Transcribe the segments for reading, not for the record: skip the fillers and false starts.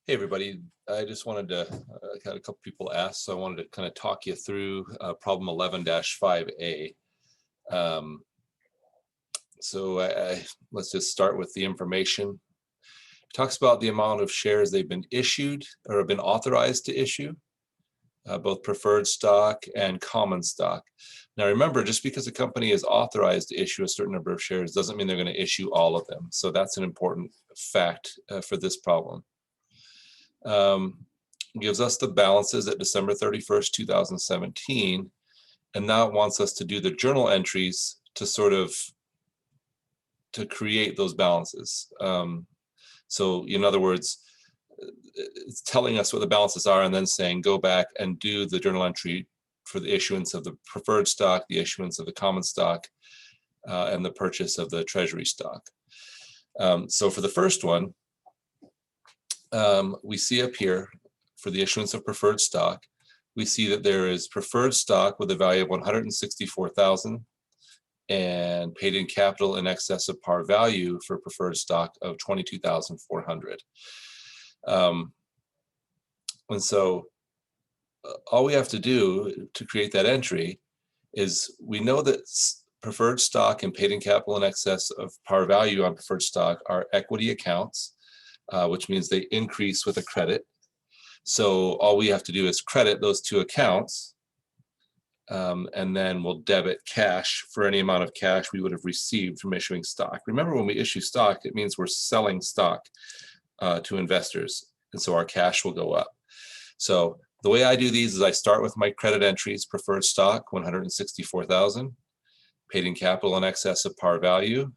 Hey everybody, I just wanted to, had a couple people ask, so I wanted to kind of talk you through problem 11-5A. Um, let's just start with the information. It talks about the amount of shares they've been issued or have been authorized to issue, both preferred stock and common stock. Now remember, just because a company is authorized to issue a certain number of shares doesn't mean they're going to issue all of them. So that's an important fact for this problem. Gives us the balances at December 31st, 2017, and now it wants us to do the journal entries to create those balances. So in other words, it's telling us what the balances are and then saying go back and do the journal entry for the issuance of the preferred stock, the issuance of the common stock, and the purchase of the treasury stock. So for the first one, we see up here for the issuance of preferred stock, we see that there is preferred stock with a value of 164,000 and paid in capital in excess of par value for preferred stock of 22,400. And so all we have to do to create that entry is we know that preferred stock and paid in capital in excess of par value on preferred stock are equity accounts, which means they increase with a credit. So all we have to do is credit those two accounts, and then we'll debit cash for any amount of cash we would have received from issuing stock. Remember, when we issue stock, it means we're selling stock to investors, and so our cash will go up. So the way I do these is I start with my credit entries: preferred stock, 164,000, paid in capital in excess of par value,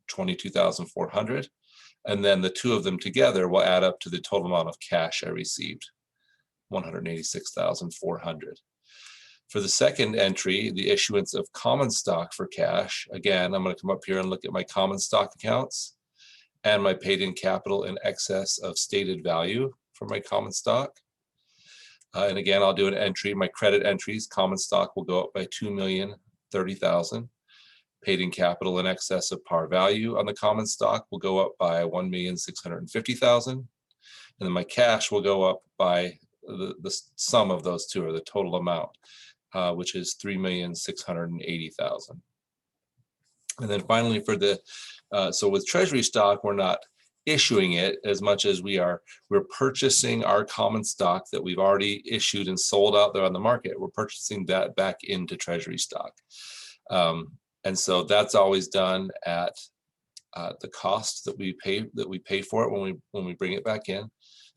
22,400. And then the two of them together will add up to the total amount of cash I received, 186,400. For the second entry, the issuance of common stock for cash, again, I'm going to come up here and look at my common stock accounts and my paid in capital in excess of stated value for my common stock. And again, I'll do an entry. My credit entries, common stock will go up by 2,030,000. Paid in capital in excess of par value on the common stock will go up by 1,650,000. And then my cash will go up by the sum of those two, or the total amount, which is 3,680,000. And then finally for the, so with treasury stock, we're not issuing it as much as we're purchasing our common stock that we've already issued and sold out there on the market. We're purchasing that back into treasury stock. And so that's always done at the cost that we pay for it when we bring it back in,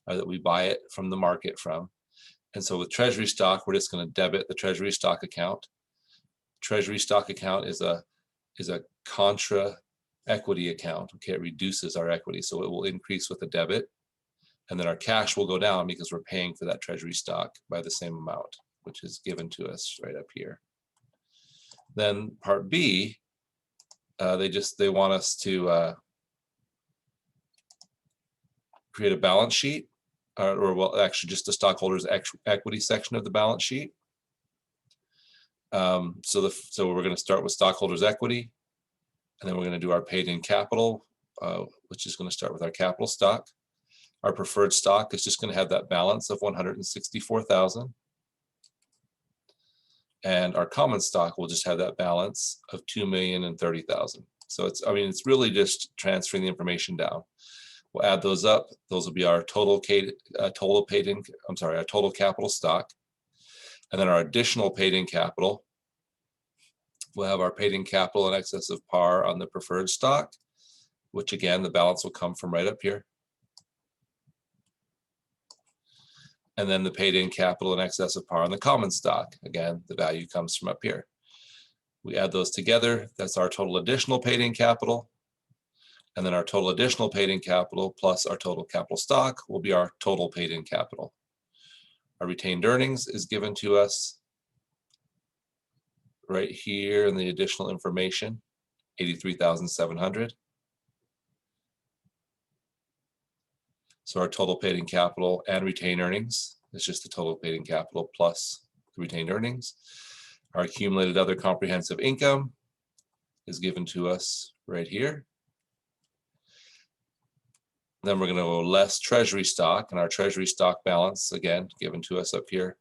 or that we buy it from the market from. And so with treasury stock, we're just going to debit the treasury stock account. Treasury stock account is a contra equity account. Okay, it reduces our equity, so it will increase with a debit, and then our cash will go down because we're paying for that treasury stock by the same amount, which is given to us right up here. Then part B, they want us to create a balance sheet, or well, actually just the stockholders equity section of the balance sheet. So we're going to start with stockholders equity, and then we're going to do our paid in capital, which is going to start with our capital stock. Our preferred stock is just going to have that balance of 164,000. And our common stock will just have that balance of 2,030,000. So it's really just transferring the information down. We'll add those up. Those will be our total capital stock. And then our additional paid in capital, we'll have our paid in capital in excess of par on the preferred stock, which again, the balance will come from right up here. And then the paid in capital in excess of par on the common stock. Again, the value comes from up here. We add those together. That's our total additional paid in capital. And then our total additional paid in capital plus our total capital stock will be our total paid in capital. Our retained earnings is given to us right here in the additional information, 83,700. So our total paid in capital and retained earnings is just the total paid in capital plus the retained earnings. Our accumulated other comprehensive income is given to us right here. Then we're going to go less treasury stock, and our treasury stock balance, again, given to us up here.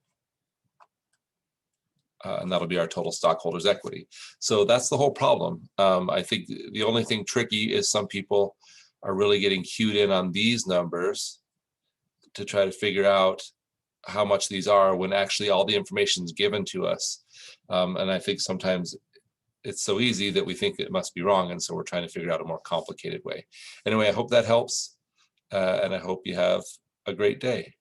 And that'll be our total stockholders equity. So that's the whole problem. I think the only thing tricky is some people are really getting cued in on these numbers to try to figure out how much these are when actually all the information is given to us. And I think sometimes it's so easy that we think it must be wrong. And so we're trying to figure out a more complicated way. Anyway, I hope that helps. And I hope you have a great day.